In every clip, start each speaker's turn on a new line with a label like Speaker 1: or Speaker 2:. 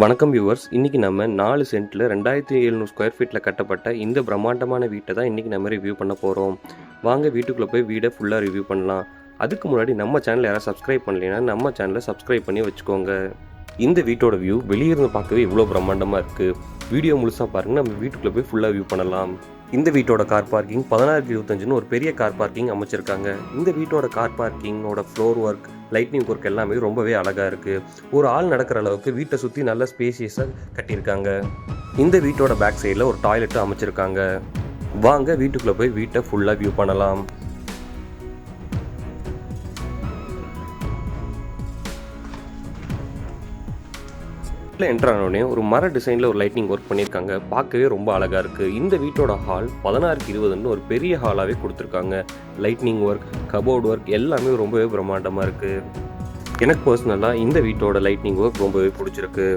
Speaker 1: வணக்கம் வியூவர்ஸ். இன்றைக்கி நம்ம 4 சென்ட்டில் 2700 ஸ்கொயர் ஃபீட்டில் கட்டப்பட்ட இந்த பிரம்மாண்டமான வீட்டை தான் இன்றைக்கி நம்ம ரிவ்யூ பண்ண போகிறோம். வாங்க வீட்டுக்குள்ளே போய் வீடை ஃபுல்லாக ரிவ்யூ பண்ணலாம். அதுக்கு முன்னாடி நம்ம சேனலை யாராவது சப்ஸ்கிரைப் பண்ணலைன்னா நம்ம சேனலை சப்ஸ்கிரைப் பண்ணி வச்சுக்கோங்க. இந்த வீட்டோட வியூ வெளியிருந்து பார்க்கவே இவ்வளோ பிரம்மாண்டமாக இருக்குது. வீடியோ முழுசாக பாருங்கள், நம்ம வீட்டுக்குள்ளே போய் ஃபுல்லாக வியூ பண்ணலாம். இந்த வீட்டோட கார் பார்க்கிங் 16x25ன்னு ஒரு பெரிய கார் பார்க்கிங் அமைச்சிருக்காங்க. இந்த வீட்டோட கார் பார்க்கிங்கோட ஃப்ளோர் ஒர்க், லைட்னிங் ஒர்க் எல்லாமே ரொம்பவே அழகாக இருக்குது. ஒரு ஆள் நடக்கிற அளவுக்கு வீட்டை சுற்றி நல்ல ஸ்பேசியஸாக கட்டியிருக்காங்க. இந்த வீட்டோட பேக் சைடில் ஒரு டாய்லெட்டும் அமைச்சிருக்காங்க. வாங்க வீட்டுக்குள்ளே போய் வீட்டை ஃபுல்லாக வியூ பண்ணலாம். என்ட்ரு ஆனோடனே ஒரு மர டிசைனில் ஒரு லைட்னிங் ஒர்க் பண்ணியிருக்காங்க. பார்க்கவே ரொம்ப அழகாக இருக்குது. இந்த வீட்டோட ஹால் 16x20ன்னு ஒரு பெரிய ஹாலாகவே கொடுத்துருக்காங்க. லைட்னிங் ஒர்க், கபோர்டு ஒர்க் எல்லாமே ரொம்பவே பிரம்மாண்டமாக இருக்குது. எனக்கு பர்சனலாக இந்த வீட்டோட லைட்னிங் ஒர்க் ரொம்பவே பிடிச்சிருக்கு.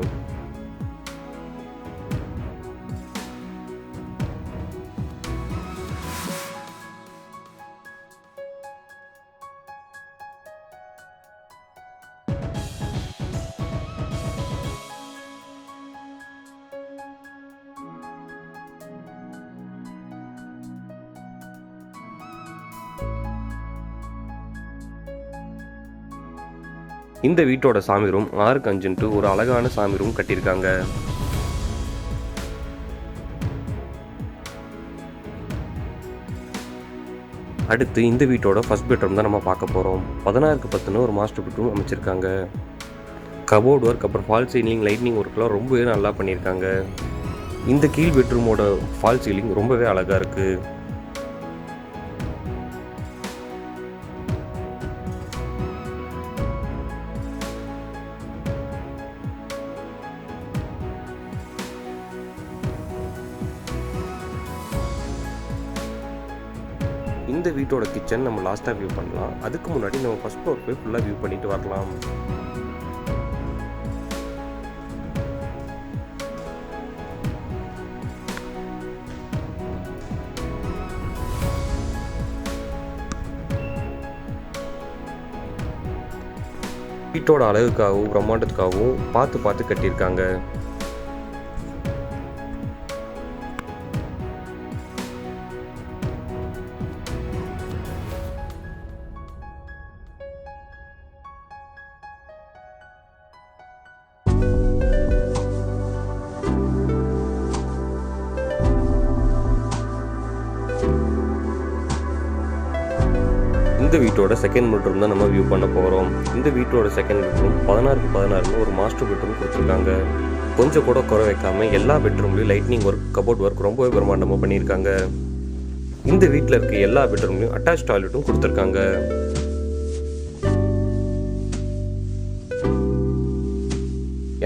Speaker 1: இந்த வீட்டோட சாமி ரூம் 6x5 ஒரு அழகான சாமி ரூம் கட்டியிருக்காங்க. அடுத்து இந்த வீட்டோட ஃபர்ஸ்ட் பெட்ரூம் தான் நம்ம பார்க்க போகிறோம். 16x10ன்னு ஒரு மாஸ்டர் பெட்ரூம் அமைச்சிருக்காங்க. கபோர்டு ஒர்க் அப்புறம் ஃபால் சீலிங், லைட்னிங் ஒர்க்லாம் ரொம்பவே நல்லா பண்ணியிருக்காங்க. இந்த கீழ் பெட்ரூமோட ஃபால் சீலிங் ரொம்பவே அழகாக இருக்குது. இந்த வீட்டோட கிச்சன் நம்ம லாஸ்ட்டாக வியூ பண்ணலாம். அதுக்கு முன்னாடி நம்ம ஃபர்ஸ்ட் ஃப்ளோர் போய் ஃபுல்லாக வியூ பண்ணிட்டு வரலாம். வீட்டோட அழகுக்காகவும் பிரம்மாண்டத்துக்காகவும் பார்த்து கட்டியிருக்காங்க. இந்த வீட்டோட செகண்ட் பெட்ரூம் தான் நம்ம வியூ பண்ண போகிறோம். இந்த வீட்டோட செகண்ட் பெட்ரூம் 16x16ன்னு ஒரு மாஸ்டர் பெட்ரூம் கொடுத்துருக்காங்க. கொஞ்சம் கூட குறை வைக்காம எல்லா பெட்ரூம்லையும் லைட்னிங் ஒர்க், கபோர்ட் ஒர்க் ரொம்பவே பிரம்மாண்டமாக பண்ணியிருக்காங்க. இந்த வீட்டில் இருக்க எல்லா பெட்ரூம்லையும் அட்டாச் டாய்லெட்டும் கொடுத்துருக்காங்க.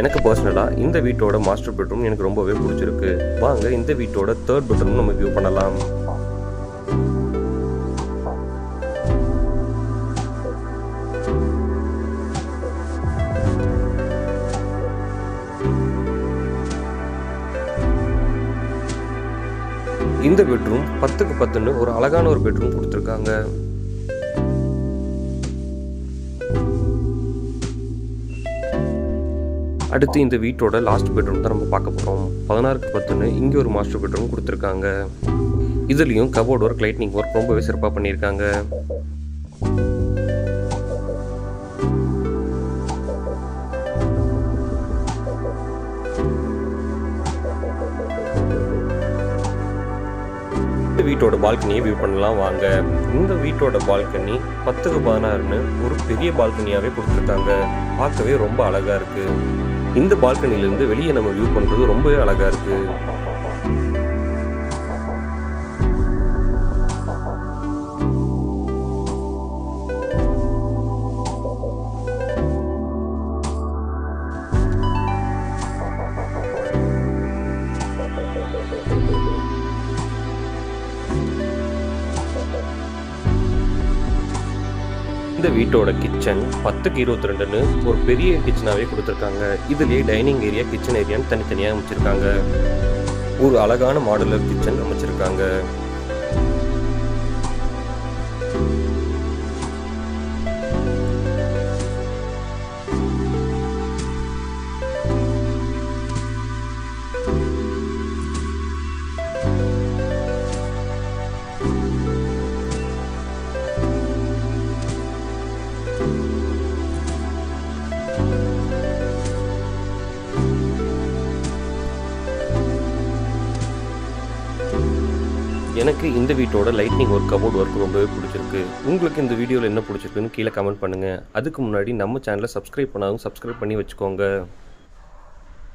Speaker 1: எனக்கு பர்சனலாக இந்த வீட்டோட மாஸ்டர் பெட்ரூம் எனக்கு ரொம்பவே பிடிச்சிருக்கு. வாங்க இந்த வீட்டோட தேர்ட் பெட்ரூம் நம்ம வியூ பண்ணலாம். இந்த பெட்ரூம் 10x10ன்னு ஒரு அழகான ஒரு பெட்ரூம் கொடுத்துருக்காங்க. அடுத்து இந்த வீட்டோட லாஸ்ட் பெட்ரூம் தான் நம்ம பார்க்க போகிறோம். 16x10ன்னு இங்கே ஒரு மாஸ்டர் பெட்ரூம் கொடுத்துருக்காங்க. இதுலேயும் கபோர்ட் ஒர்க், லைட்னிங் ஒர்க் ரொம்பவே சிறப்பாக பண்ணியிருக்காங்க. வீட்டோட பால்கனியை வியூ பண்ணலாம் வாங்க. இந்த வீட்டோட பால்கனி 10x16ன்னு ஒரு பெரிய பால்கனியாகவே கொடுத்துருக்காங்க. பார்க்கவே ரொம்ப அழகாக இருக்குது. இந்த பால்கனிலேருந்து வெளியே நம்ம வியூ பண்ணுறது ரொம்பவே அழகாக இருக்குது. இந்த வீட்டோட கிச்சன் 10x22ன்னு ஒரு பெரிய கிச்சனாகவே கொடுத்துருக்காங்க. இதுலேயே டைனிங் ஏரியா, கிச்சன் ஏரியான்னு தனித்தனியாக அமைச்சிருக்காங்க. ஒரு அழகான மாடுலர் கிச்சன் அமைச்சிருக்காங்க. எனக்கு இந்த வீட்டோட லைட்னிங் ஒர்க், கபோர்ட் ஒர்க் ரொம்பவே பிடிச்சிருக்கு. உங்களுக்கு இந்த வீடியோவில் என்ன பிடிச்சிருக்குன்னு கீழே கமெண்ட் பண்ணுங்கள். அதுக்கு முன்னாடி நம்ம சேனலை சப்ஸ்கிரைப் பண்ணாலும் சப்ஸ்கிரைப் பண்ணி வச்சுக்கோங்க.